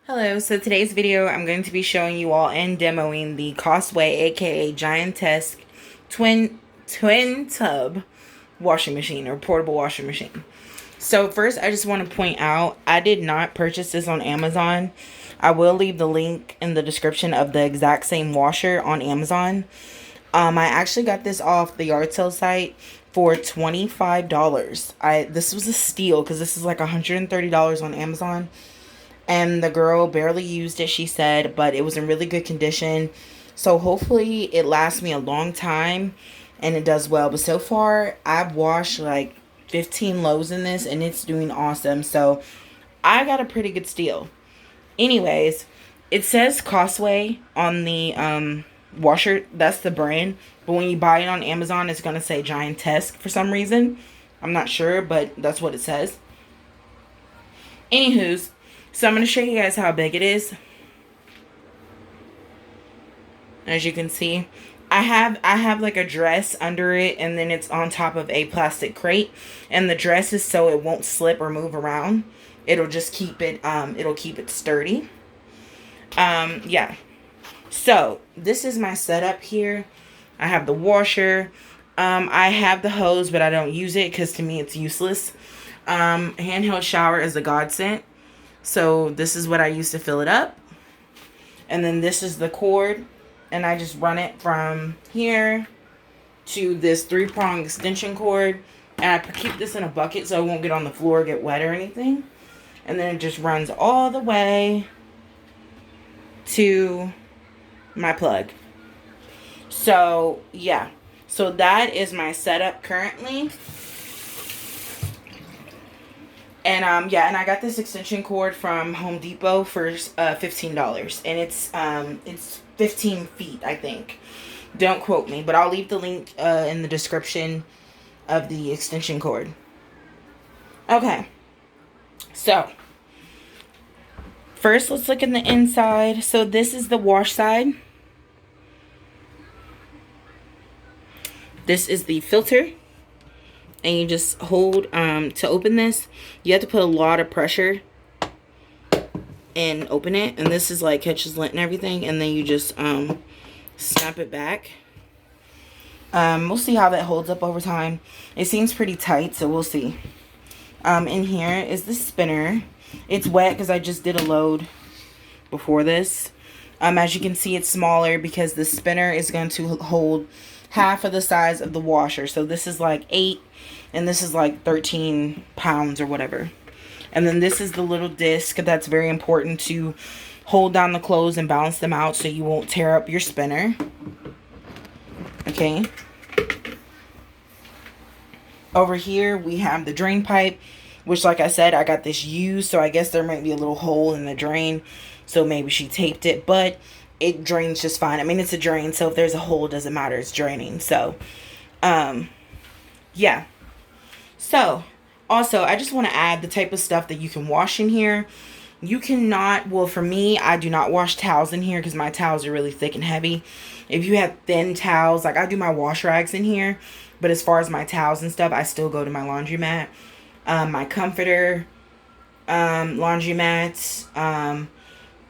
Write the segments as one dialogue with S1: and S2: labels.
S1: Hello, so today's video I'm going to be showing you all and demoing the Costway aka Giantesque twin tub washing machine or portable washing machine. So first I just want to point out I did not purchase this on Amazon. I will leave the link in the description of the exact same washer on Amazon. I actually got this off the yard sale site for $25. This was a steal because this is like $130 on Amazon. And the girl barely used it, she said, but it was in really good condition. So hopefully it lasts me a long time and it does well. But so far, I've washed like 15 loads in this and it's doing awesome. So I got a pretty good steal. Anyways, it says Costway on the washer. That's the brand. But when you buy it on Amazon, it's going to say Giantesque for some reason. I'm not sure, but that's what it says. Anywho's, so I'm going to show you guys how big it is. As you can see, I have like a dress under it, and then it's on top of a plastic crate, and the dress is so it won't slip or move around. It'll just keep it it'll keep it sturdy. Yeah. So, this is my setup here. I have the washer. I have the hose, but I don't use it because to me it's useless. Handheld shower is a godsend. So this is what I use to fill it up. And then this is the cord. And I just run it from here to this 3-prong extension cord. And I keep this in a bucket so it won't get on the floor or get wet or anything. And then it just runs all the way to my plug. So, yeah. So that is my setup currently. And yeah, and I got this extension cord from Home Depot for $15, and it's 15 feet, I think. Don't quote me, but I'll leave the link in the description of the extension cord. Okay, so first let's look in the inside. So this is the wash side. This is the filter. And you just hold, to open this, you have to put a lot of pressure and open it. And this is like catches lint and everything. And then you just, snap it back. We'll see how that holds up over time. It seems pretty tight, so we'll see. In here is the spinner. It's wet because I just did a load before this. As you can see, it's smaller because the spinner is going to hold half of the size of the washer. So this is like 8 and this is like 13 pounds or whatever. And then this is the little disc that's very important to hold down the clothes and balance them out so you won't tear up your spinner. Okay. Over here we have the drain pipe, which like I said, I got this used, so I guess there might be a little hole in the drain. So maybe she taped it, but it drains just fine. I mean, it's a drain, so if there's a hole, it doesn't matter. It's draining. So, yeah. So, also, I just want to add the type of stuff that you can wash in here. You cannot, well, for me, I do not wash towels in here because my towels are really thick and heavy. If you have thin towels, like I do my wash rags in here, but as far as my towels and stuff, I still go to my laundromat. My comforter, laundromat,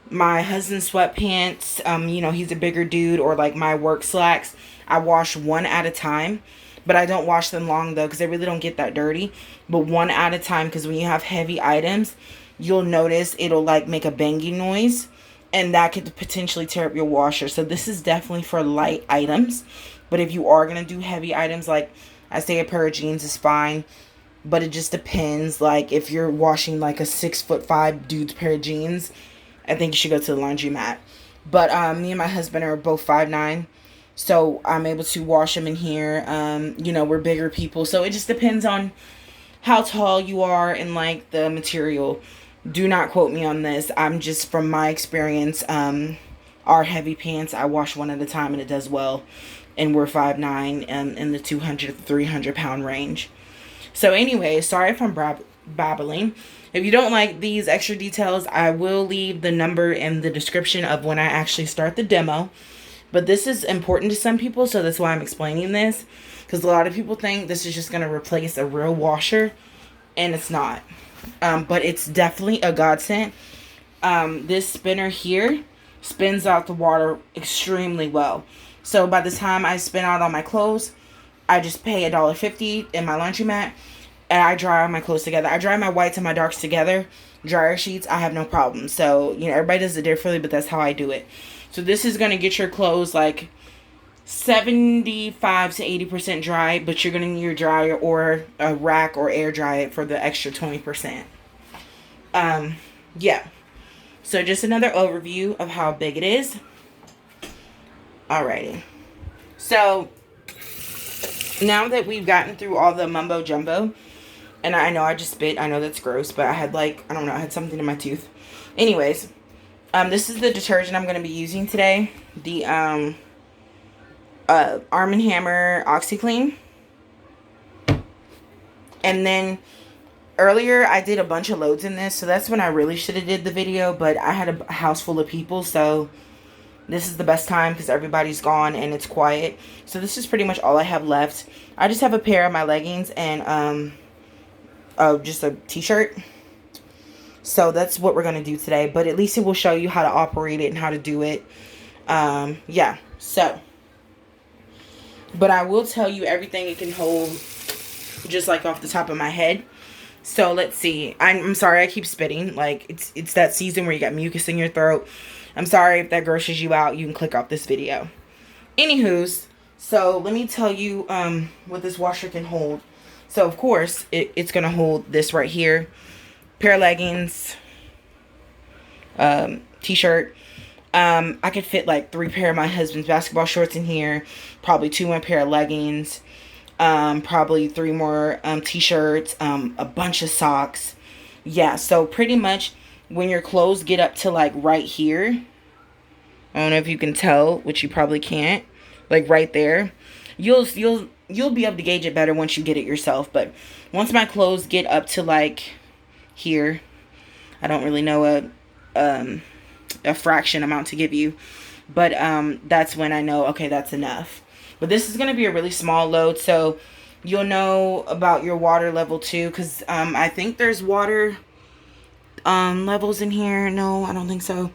S1: my husband's sweatpants, you know, he's a bigger dude, or like my work slacks, I wash one at a time. But I don't wash them long though because they really don't get that dirty. But one at a time, because when you have heavy items, you'll notice it'll like make a banging noise. And that could potentially tear up your washer. So this is definitely for light items. But if you are going to do heavy items, like I say a pair of jeans is fine. But it just depends. Like if you're washing like a 6'5" dude's pair of jeans, I think you should go to the laundromat. But me and my husband are both 5'9", so I'm able to wash them in here. You know, we're bigger people, so it just depends on how tall you are and like the material. Do not quote me on this. I'm just from my experience. Our heavy pants, I wash one at a time and it does well. And we're 5'9", in the 200 to 300 pound range. So anyway, sorry if I'm babbling. If you don't like these extra details, I will leave the number in the description of when I actually start the demo. But this is important to some people, so that's why I'm explaining this. Because a lot of people think this is just going to replace a real washer, and it's not. But it's definitely a godsend. this spinner here spins out the water extremely well. So by the time I spin out all my clothes, I just pay $1.50 in my laundromat, and I dry all my clothes together. I dry my whites and my darks together. Dryer sheets, I have no problem. So, you know, everybody does it differently, but that's how I do it. So this is going to get your clothes like 75 to 80% dry, but you're going to need your dryer or a rack or air dry it for the extra 20%. Yeah. So just another overview of how big it is. Alrighty. So now that we've gotten through all the mumbo jumbo, and I know I just spit, I know that's gross, but I had like, I don't know, I had something in my tooth. Anyways, this is the detergent I'm going to be using today. The Arm & Hammer OxyClean. And then earlier I did a bunch of loads in this, so that's when I really should have did the video, but I had a house full of people, so this is the best time because everybody's gone and it's quiet. So this is pretty much all I have left. I just have a pair of my leggings and just a t-shirt. So that's what we're going to do today, but at least it will show you how to operate it and how to do it. Yeah, so. But I will tell you everything it can hold just like off the top of my head. So let's see. I'm sorry I keep spitting. Like it's that season where you got mucus in your throat. I'm sorry if that grosses you out. You can click off this video. Anywho's, so let me tell you what this washer can hold. So of course it's gonna hold this right here. Pair of leggings, t-shirt. I could fit like 3 pair of my husband's basketball shorts in here. Probably 2 more pair of leggings. Probably 3 more t-shirts. A bunch of socks. Yeah, so pretty much when your clothes get up to like right here, I don't know if you can tell, which you probably can't, like right there, you'll be able to gauge it better once you get it yourself. But once my clothes get up to like here, I don't really know a fraction amount to give you, but that's when I know, okay, that's enough. But this is going to be a really small load, so you'll know about your water level too, because I think there's water levels in here. No, I don't think so.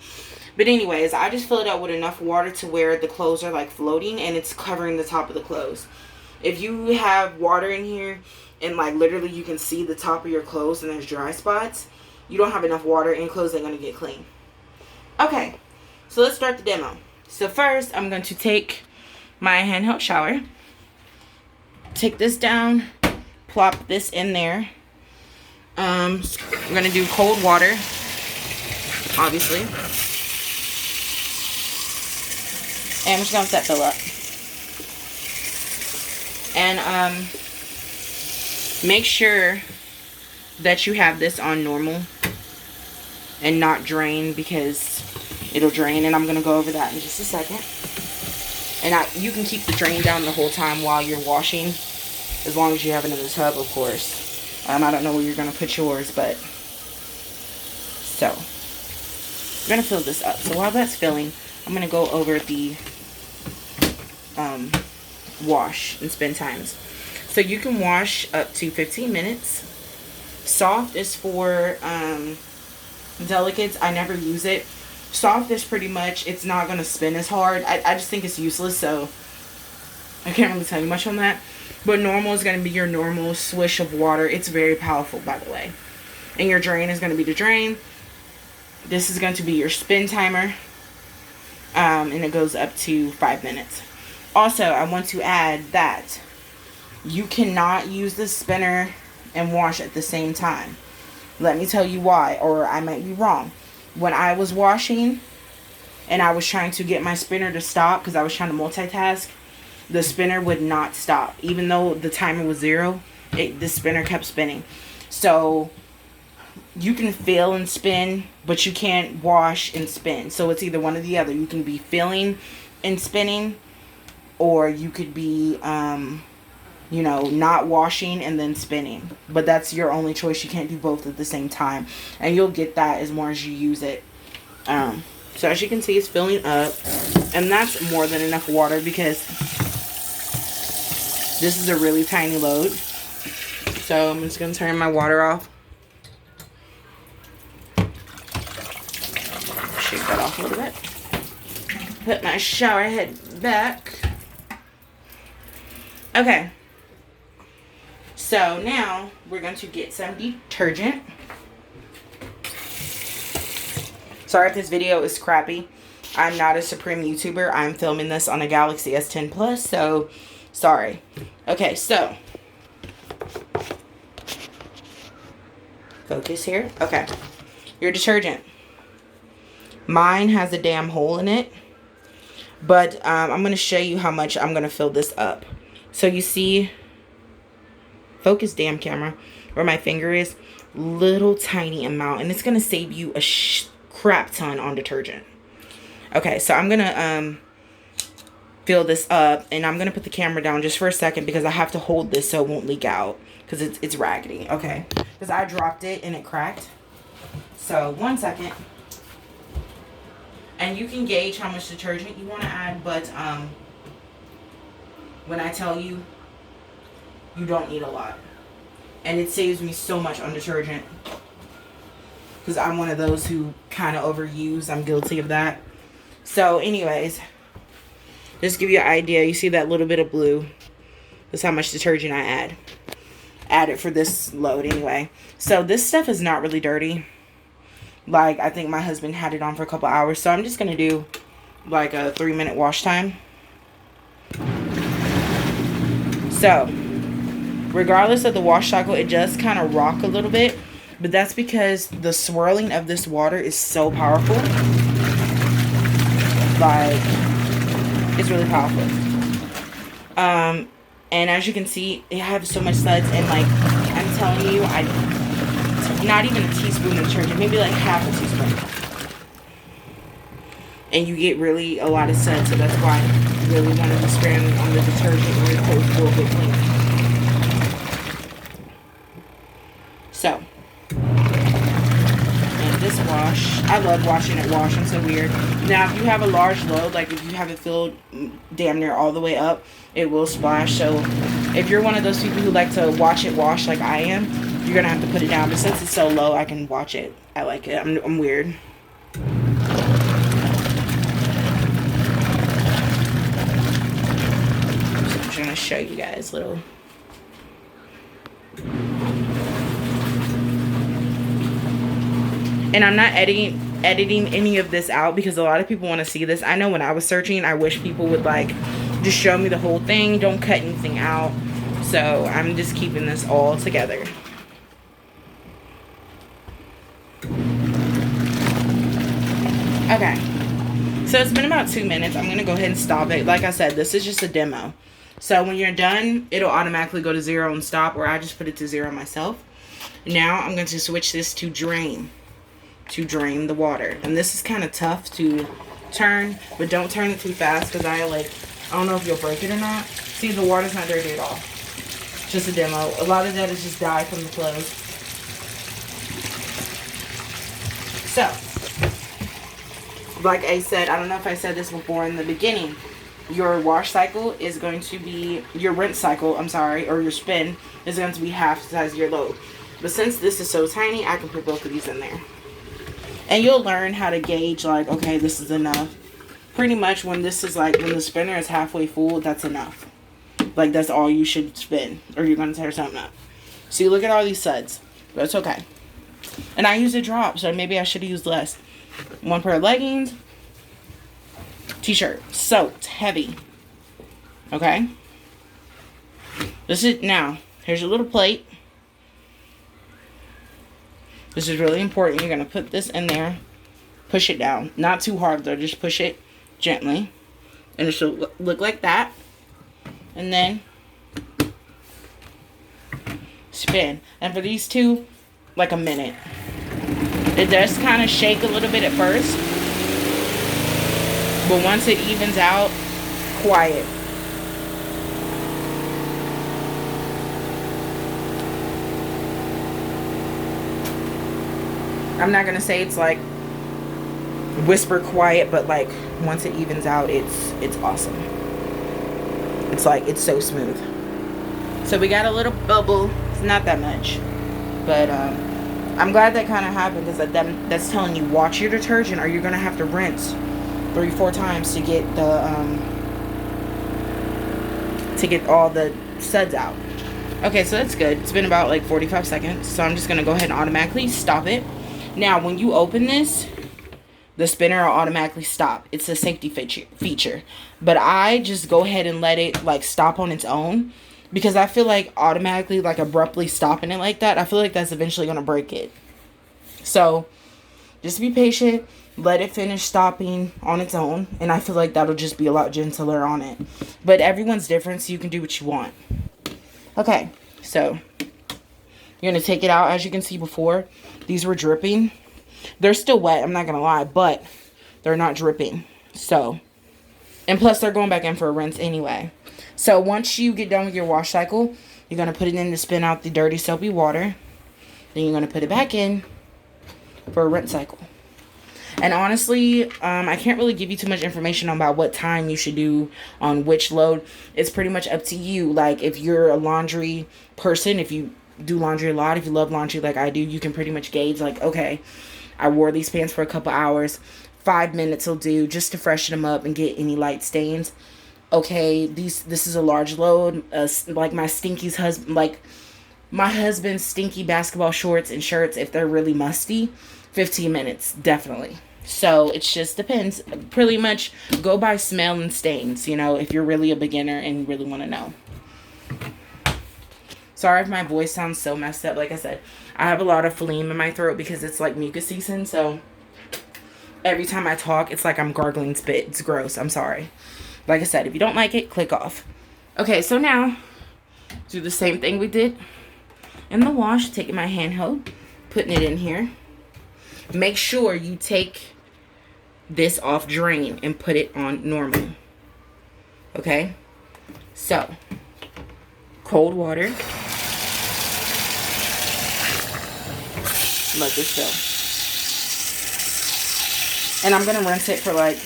S1: But anyways, I just fill it up with enough water to where the clothes are like floating and it's covering the top of the clothes. If you have water in here and like literally you can see the top of your clothes and there's dry spots, you don't have enough water and clothes ain't going to get clean. Okay, so let's start the demo. So first I'm going to take my handheld shower, take this down, plop this in there. I'm going to do cold water, obviously. And I'm just going to let that fill up. And make sure that you have this on normal and not drain, because it'll drain, and I'm going to go over that in just a second. And you can keep the drain down the whole time while you're washing, as long as you have it in the tub, of course. I don't know where you're going to put yours, but so I'm going to fill this up. So while that's filling, I'm going to go over the wash and spin times. So you can wash up to 15 minutes. Soft is for delicates. I never use it. Soft is pretty much, it's not going to spin as hard. I just think it's useless, so I can't really tell you much on that. But normal is going to be your normal swish of water. It's very powerful, by the way. And your drain is going to be the drain. This is going to be your spin timer. And it goes up to 5 minutes. Also, I want to add that you cannot use the spinner and wash at the same time. Let me tell you why, or I might be wrong. When I was washing and I was trying to get my spinner to stop because I was trying to multitask, the spinner would not stop. Even though the timer was 0, the spinner kept spinning. So you can fill and spin, but you can't wash and spin. So it's either one or the other. You can be filling and spinning, or you could be you know, not washing and then spinning. But that's your only choice. You can't do both at the same time. And you'll get that as more as you use it. So as you can see, it's filling up. And that's more than enough water because this is a really tiny load. So I'm just going to turn my water off. shake that off a little bit. Put my shower head back. Okay. So now we're going to get some detergent. Sorry if this video is crappy. I'm not a Supreme YouTuber. I'm filming this on a Galaxy S10 Plus, so sorry. Okay, so focus here. Okay, your detergent. Mine has a damn hole in it, but I'm going to show you how much I'm going to fill this up. So you see, focus damn camera, where my finger is, little tiny amount, and it's going to save you a crap ton on detergent. Okay, so I'm going to fill this up, and I'm going to put the camera down just for a second because I have to hold this so it won't leak out because it's raggedy. Okay, because I dropped it and it cracked. So 1 second. And you can gauge how much detergent you want to add, but when I tell you, you don't need a lot. And it saves me so much on detergent. Because I'm one of those who kind of overuse. I'm guilty of that. So anyways, just to give you an idea, you see that little bit of blue? That's how much detergent I add. Add it for this load anyway. So this stuff is not really dirty. Like, I think my husband had it on for a couple hours. So I'm just going to do like a 3-minute wash time. So, regardless of the wash cycle, it does kind of rock a little bit. But that's because the swirling of this water is so powerful. Like, it's really powerful. And as you can see, it has so much suds. And like, I'm telling you, not even a teaspoon of detergent, maybe like half a teaspoon. And you get really a lot of suds, so that's why you really want to be spraying on the detergent when your clothes will get clean. So, and this wash, I love watching it wash. I'm so weird. Now, if you have a large load, like if you have it filled damn near all the way up, it will splash. So, if you're one of those people who like to watch it wash like I am, you're gonna have to put it down. But since it's so low, I can watch it. I like it. I'm weird. So I'm just gonna show you guys little. And I'm not editing any of this out because a lot of people want to see this. I know when I was searching, I wish people would like just show me the whole thing. Don't cut anything out. So I'm just keeping this all together. Okay, so it's been about 2 minutes. I'm going to go ahead and stop it. Like I said, this is just a demo. So when you're done, it'll automatically go to 0 and stop, or I just put it to 0 myself. Now I'm going to switch this to drain the water. And this is kind of tough to turn, but don't turn it too fast because I don't know if you'll break it or not. See, the water's not dirty at all. Just a demo. A lot of that is just dye from the clothes. So, like I said, I don't know if I said this before in the beginning, your wash cycle is going to be, your rinse cycle, I'm sorry, or your spin is going to be half the size of your load. But since this is so tiny, I can put both of these in there. And you'll learn how to gauge, like, okay, this is enough. Pretty much when this is like, when the spinner is halfway full, that's enough. Like, that's all you should spin, or you're going to tear something up. So you look at all these suds, but it's okay. And I use a drop, so maybe I should have used less. 1 pair of leggings, t-shirt, soaked, heavy. Okay? This is, now, here's your little plate. This is really important. You're going to put this in there. Push it down. Not too hard, though. Just push it gently. And it should look like that. And then spin. And for these two, like a minute. It does kind of shake a little bit at first. But once it evens out, quiet. I'm not going to say it's like whisper quiet, but like once it evens out, it's awesome. It's like, it's so smooth. So we got a little bubble. It's not that much. But I'm glad that kind of happened, because that's telling you, watch your detergent or you're going to have to rinse 3-4 times to get all the suds out. Okay, so that's good. It's been about like 45 seconds. So I'm just going to go ahead and automatically stop it. Now, when you open this, the spinner will automatically stop. It's a safety feature. But I just go ahead and let it like stop on its own, because I feel like automatically like abruptly stopping it like that, I feel like that's eventually going to break it. So just be patient. Let it finish stopping on its own. And I feel like that'll just be a lot gentler on it. But everyone's different, so you can do what you want. Okay, so you're going to take it out. As you can see before, these were dripping. They're still wet, I'm not going to lie, but they're not dripping. So, and plus they're going back in for a rinse anyway. So once you get done with your wash cycle, you're going to put it in to spin out the dirty soapy water. Then you're going to put it back in for a rinse cycle. And honestly, I can't really give you too much information about what time you should do on which load. It's pretty much up to you. Like, if you're a laundry person, if you do laundry a lot, if you love laundry like I do, you can pretty much gauge, like, okay, I wore these pants for a couple hours. 5 minutes will do just to freshen them up and get any light stains. Okay, this is a large load. Like my husband's stinky basketball shorts and shirts, if they're really musty, 15 minutes, definitely. So it just depends. Pretty much go by smell and stains, you know, if you're really a beginner and you really want to know. Sorry if my voice sounds so messed up. Like I said, I have a lot of phlegm in my throat because it's like mucus season. So every time I talk, it's like I'm gargling spit. It's gross. I'm sorry. Like I said, if you don't like it, click off. Okay, so now do the same thing we did in the wash. Taking my handheld, putting it in here. Make sure you take this off drain and put it on normal. Okay? So, cold water. Let this fill. And I'm going to rinse it for like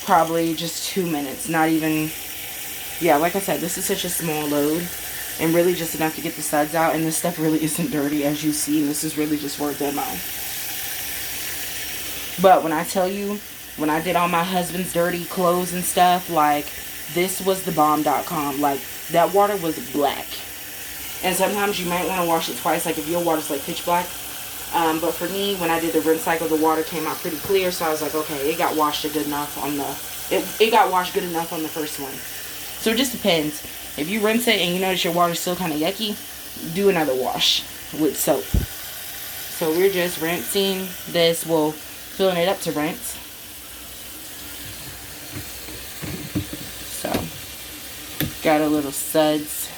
S1: probably just 2 minutes. Not even, yeah, like I said, this is such a small load. And really just enough to get the suds out. And this stuff really isn't dirty, as you see. This is really just for a demo. But when I tell you, when I did all my husband's dirty clothes and stuff, like, this was the bomb.com. Like, that water was black. And sometimes you might want to wash it twice, like if your water's like pitch black. But for me, when I did the rinse cycle, the water came out pretty clear. So I was like, okay, it got washed good enough on it got washed good enough on the first one. So it just depends. If you rinse it and you notice your water's still kind of yucky, do another wash with soap. So we're just rinsing this. Well, filling it up to rinse. So, got a little suds.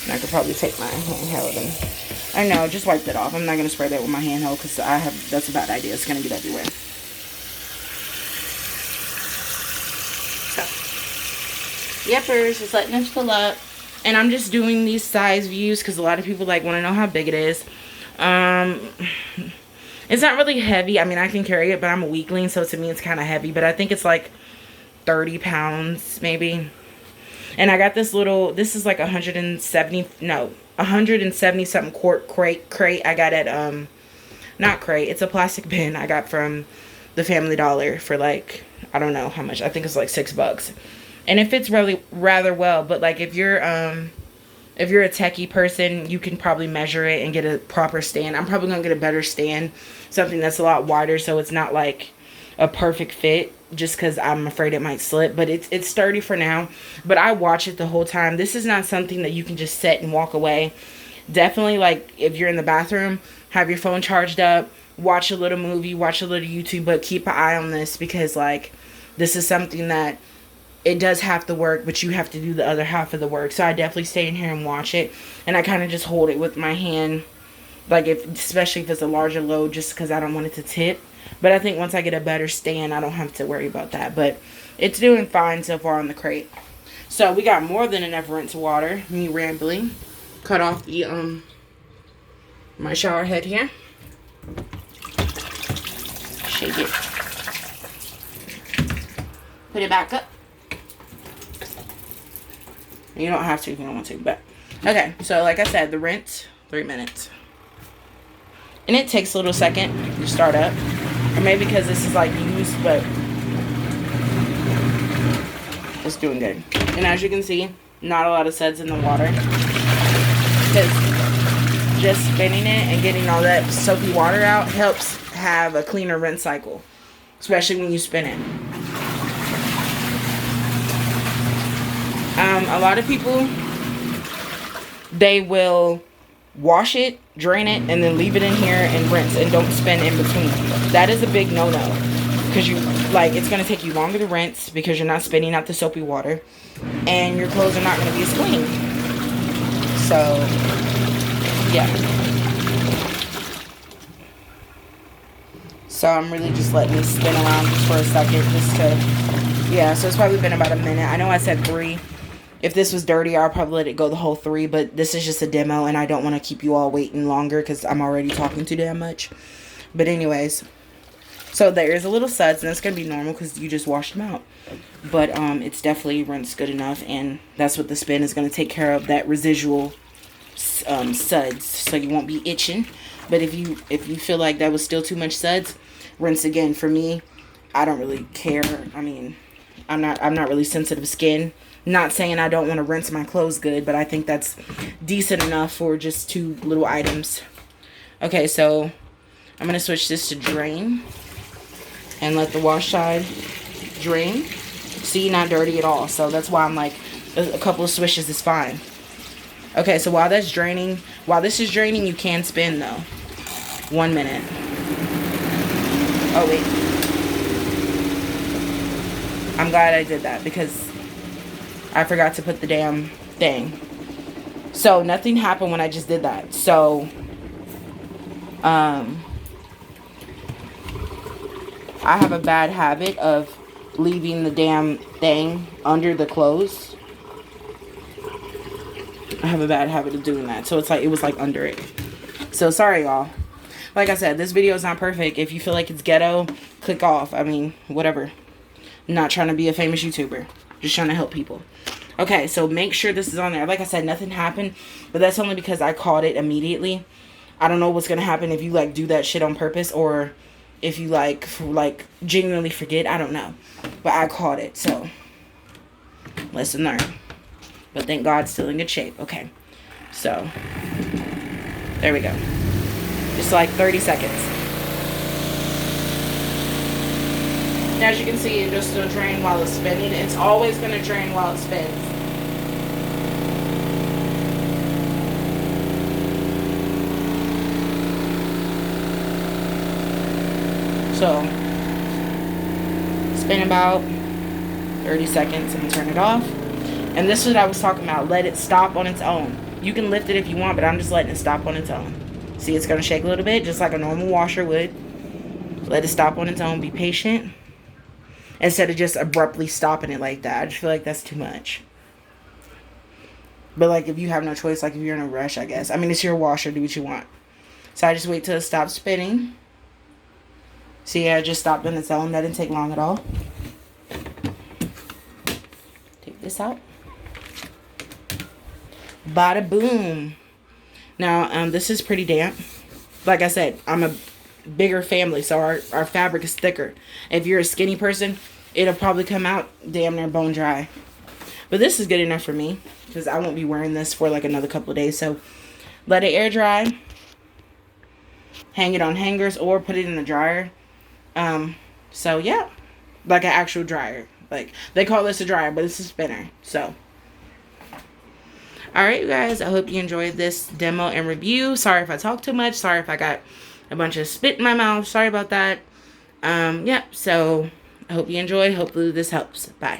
S1: And I could probably take my handheld and, I know, just wipe it off. I'm not going to spray that with my handheld because that's a bad idea. It's going to get everywhere. So, yeppers, just letting it fill up. And I'm just doing these size views because a lot of people want to know how big it is. It's not really heavy. I mean, I can carry it, but I'm a weakling, so to me it's kind of heavy. But I think it's like 30 pounds, maybe. And I got this little, this is like 170 something quart crate. I got at, not crate, it's a plastic bin I got from the Family Dollar for like, I don't know how much. I think it's like $6. And it fits really rather well. But like if you're a techie person, you can probably measure it and get a proper stand. I'm probably going to get a better stand. Something that's a lot wider so it's not like a perfect fit. Just because I'm afraid it might slip. But it's sturdy for now. But I watch it the whole time. This is not something that you can just set and walk away. Definitely, like, if you're in the bathroom, have your phone charged up. Watch a little movie. Watch a little YouTube. But keep an eye on this. Because, like, this is something that it does have to work, but you have to do the other half of the work. So I definitely stay in here and watch it. And I kind of just hold it with my hand. Like, especially if it's a larger load, just because I don't want it to tip. But I think once I get a better stand, I don't have to worry about that. But it's doing fine so far on the crate. So we got more than enough rinse water. Me rambling. Cut off the my shower head here. Shake it. Put it back up. You don't have to if you don't want to, but okay. So like I said, the rinse, 3 minutes. And it takes a little second to start up. Or maybe because this is like used, but it's doing good. And as you can see, not a lot of suds in the water. Because just spinning it and getting all that soapy water out helps have a cleaner rinse cycle. Especially when you spin it. A lot of people, they will wash it, drain it, and then leave it in here and rinse and don't spin in between. That is a big no-no. Because it's going to take you longer to rinse because you're not spinning out the soapy water. And your clothes are not going to be as clean. So, yeah. So I'm really just letting this spin around just for a second. Yeah, so it's probably been about a minute. I know I said 3. If this was dirty, I'll probably let it go the whole 3. But this is just a demo, and I don't want to keep you all waiting longer because I'm already talking too damn much. But anyways, so there is a little suds, and that's going to be normal because you just washed them out. But it's definitely rinsed good enough, and that's what the spin is going to take care of, that residual suds, so you won't be itching. But if you feel like that was still too much suds, rinse again. For me, I don't really care. I mean, I'm not really sensitive skin. Not saying I don't want to rinse my clothes good, but I think that's decent enough for just 2 little items. Okay, so I'm going to switch this to drain and let the wash side drain. See, not dirty at all. So that's why I'm like, a couple of swishes is fine. Okay, so while this is draining, you can spin though. 1 minute. Oh, wait. I'm glad I did that because I forgot to put the damn thing. So nothing happened when I just did that. So I have a bad habit of leaving the damn thing under the clothes. I have a bad habit of doing that. So it was like under it. So sorry, y'all. Like I said, this video is not perfect. If you feel like it's ghetto, click off. I mean, whatever. I'm not trying to be a famous YouTuber. Just trying to help people. Okay, so make sure this is on there. Like I said, nothing happened. But that's only because I caught it immediately. I don't know what's going to happen if you, do that shit on purpose. Or if you, genuinely forget. I don't know. But I caught it, so. Lesson learned. But thank God, still in good shape. Okay. So. There we go. Just 30 seconds. As you can see, it just will drain while it's spinning. It's always going to drain while it spins. So, spin about 30 seconds and turn it off. And this is what I was talking about. Let it stop on its own. You can lift it if you want, but I'm just letting it stop on its own. See, it's going to shake a little bit, just like a normal washer would. Let it stop on its own. Be patient. Instead of just abruptly stopping it like that. I just feel like that's too much. But, if you have no choice, if you're in a rush, I guess. I mean, it's your washer. Do what you want. So, I just wait till it stops spinning. See, I just stopped on its own. That didn't take long at all. Take this out. Bada boom. Now, this is pretty damp. Like I said, I'm a bigger family, so our fabric is thicker. If you're a skinny person, it'll probably come out damn near bone dry. But this is good enough for me, because I won't be wearing this for another couple of days. So, let it air dry. Hang it on hangers or put it in the dryer. So, yeah. Like an actual dryer. They call this a dryer, but it's a spinner. So, alright, you guys. I hope you enjoyed this demo and review. Sorry if I talk too much. Sorry if I got a bunch of spit in my mouth. Sorry about that. Yeah, so I hope you enjoyed. Hopefully this helps. Bye.